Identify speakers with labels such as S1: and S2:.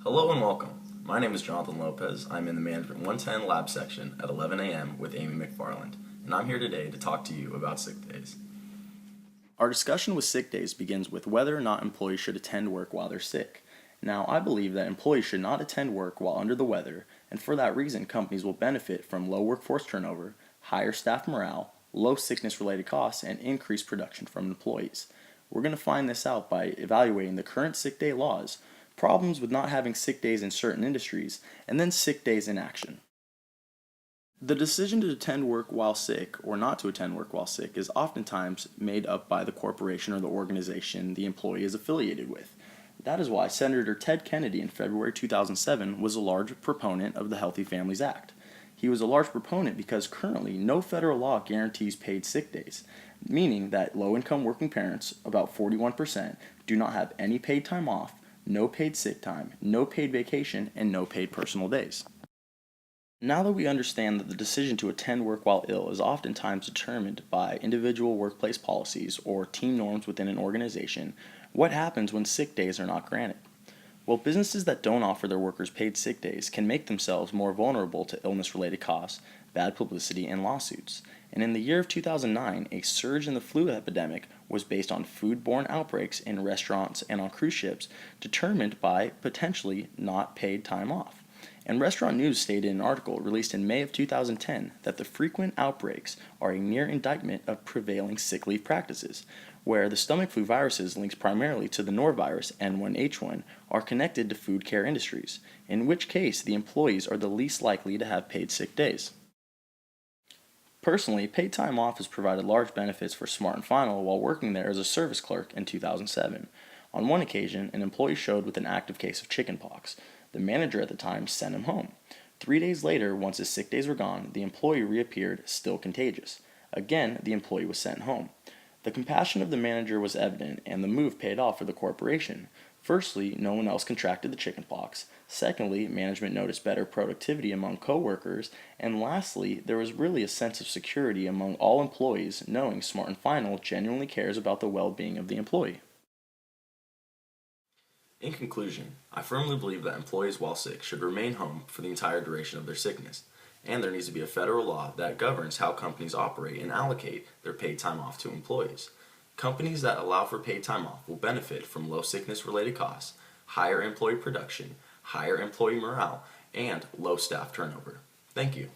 S1: Hello and welcome. My name is Jonathan Lopez. I'm in the Management 110 Lab section at 11 a.m. with Amy McFarland, and I'm here today to talk to you about sick days.
S2: Our discussion with sick days begins with whether or not employees should attend work while they're sick. Now, I believe that employees should not attend work while under the weather, and for that reason, companies will benefit from low workforce turnover, higher staff morale, low sickness-related costs, and increased production from employees. We're going to find this out by evaluating the current sick day laws, problems with not having sick days in certain industries, and then sick days in action. The decision to attend work while sick or not to attend work while sick is oftentimes made up by the corporation or the organization the employee is affiliated with. That is why Senator Ted Kennedy in February 2007 was a large proponent of the Healthy Families Act. He was a large proponent because currently no federal law guarantees paid sick days, meaning that low-income working parents, about 41%, do not have any paid time off, no paid sick time, no paid vacation, and no paid personal days. Now that we understand that the decision to attend work while ill is oftentimes determined by individual workplace policies or team norms within an organization, what happens when sick days are not granted? Well, businesses that don't offer their workers paid sick days can make themselves more vulnerable to illness-related costs, bad publicity, and lawsuits. And in the year of 2009, a surge in the flu epidemic was based on foodborne outbreaks in restaurants and on cruise ships, determined by potentially not paid time off. And Restaurant News stated in an article released in May of 2010 that the frequent outbreaks are a near indictment of prevailing sick leave practices, where the stomach flu viruses linked primarily to the norovirus N1H1 are connected to food care industries, in which case the employees are the least likely to have paid sick days. Personally, paid time off has provided large benefits for Smart & Final while working there as a service clerk in 2007. On one occasion, an employee showed with an active case of chickenpox. The manager at the time sent him home. 3 days later, once his sick days were gone, the employee reappeared, still contagious. Again, the employee was sent home. The compassion of the manager was evident, and the move paid off for the corporation. Firstly, no one else contracted the chickenpox. Secondly, management noticed better productivity among coworkers. And lastly, there was really a sense of security among all employees, knowing Smart & Final genuinely cares about the well-being of the employee.
S1: In conclusion, I firmly believe that employees while sick should remain home for the entire duration of their sickness, and there needs to be a federal law that governs how companies operate and allocate their paid time off to employees. Companies that allow for paid time off will benefit from low sickness-related costs, higher employee production, higher employee morale, and low staff turnover. Thank you.